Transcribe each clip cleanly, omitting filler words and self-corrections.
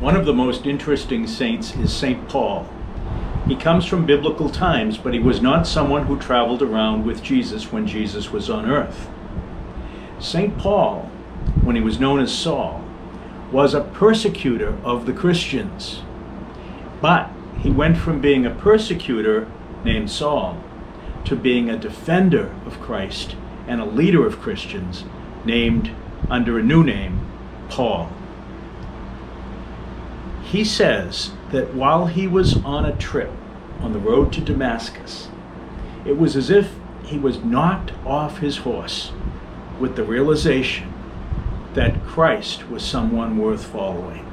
One of the most interesting saints is St. Paul. He comes from biblical times, but he was not someone who traveled around with Jesus when Jesus was on earth. St. Paul, when he was known as Saul, was a persecutor of the Christians. But he went from being a persecutor named Saul to being a defender of Christ and a leader of Christians named under a new name, Paul. He says that while he was on a trip on the road to Damascus, it was as if he was knocked off his horse with the realization that Christ was someone worth following,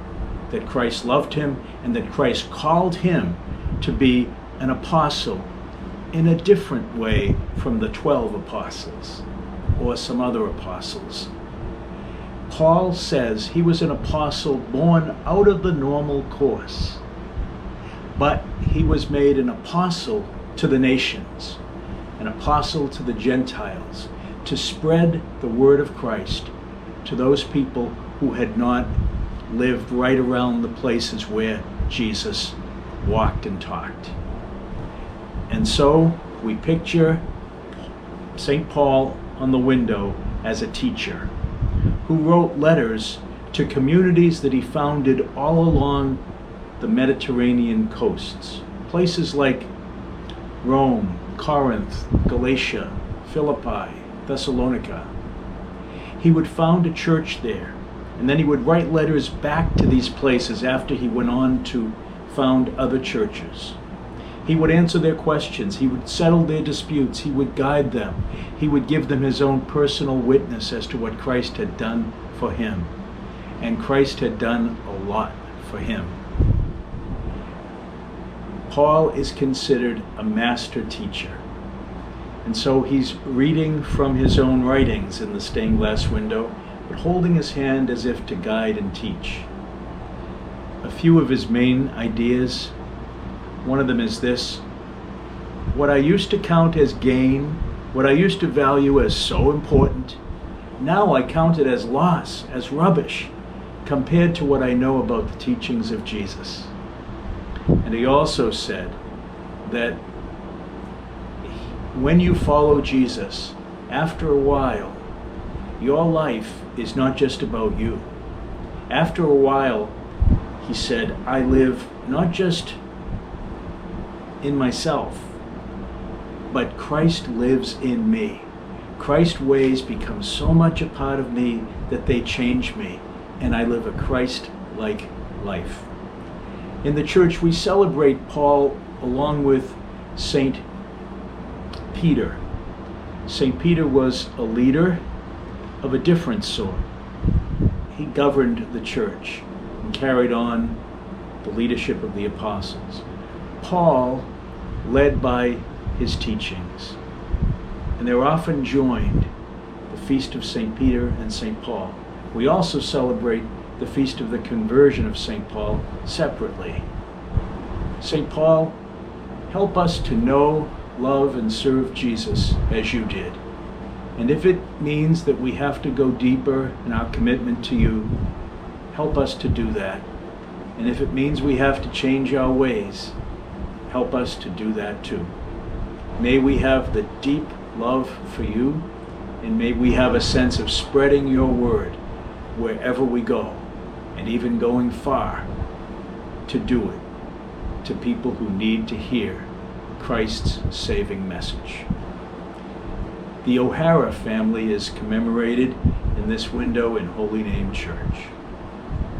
that Christ loved him, and that Christ called him to be an apostle in a different way from the 12 apostles or some other apostles. Paul says he was an apostle born out of the normal course, but he was made an apostle to the nations, an apostle to the Gentiles, to spread the word of Christ to those people who had not lived right around the places where Jesus walked and talked. And so we picture St. Paul on the window as a teacher who wrote letters to communities that he founded all along the Mediterranean coasts. Places like Rome, Corinth, Galatia, Philippi, Thessalonica. He would found a church there, and then he would write letters back to these places after he went on to found other churches. He would answer their questions. He would settle their disputes. He would guide them. He would give them his own personal witness as to what Christ had done for him. And Christ had done a lot for him. Paul is considered a master teacher. And so he's reading from his own writings in the stained glass window, but holding his hand as if to guide and teach. A few of his main ideas. One of them is this: what I used to count as gain, what I used to value as so important, now I count it as loss, as rubbish, compared to what I know about the teachings of Jesus. And he also said that when you follow Jesus, after a while, your life is not just about you. After a while, he said, I live not just in myself, but Christ lives in me. Christ's ways become so much a part of me that they change me, and I live a Christ-like life. In the church, we celebrate Paul along with St. Peter. St. Peter was a leader of a different sort. He governed the church and carried on the leadership of the apostles. Paul led by his teachings, and they were often joined, the feast of St. Peter and St. Paul. We also celebrate the feast of the conversion of St. Paul separately. St. Paul, help us to know, love, and serve Jesus as you did. And if it means that we have to go deeper in our commitment to you, help us to do that. And if it means we have to change our ways, help us to do that too. May we have the deep love for you, and may we have a sense of spreading your word wherever we go, and even going far to do it to people who need to hear Christ's saving message. The O'Hara family is commemorated in this window in Holy Name Church.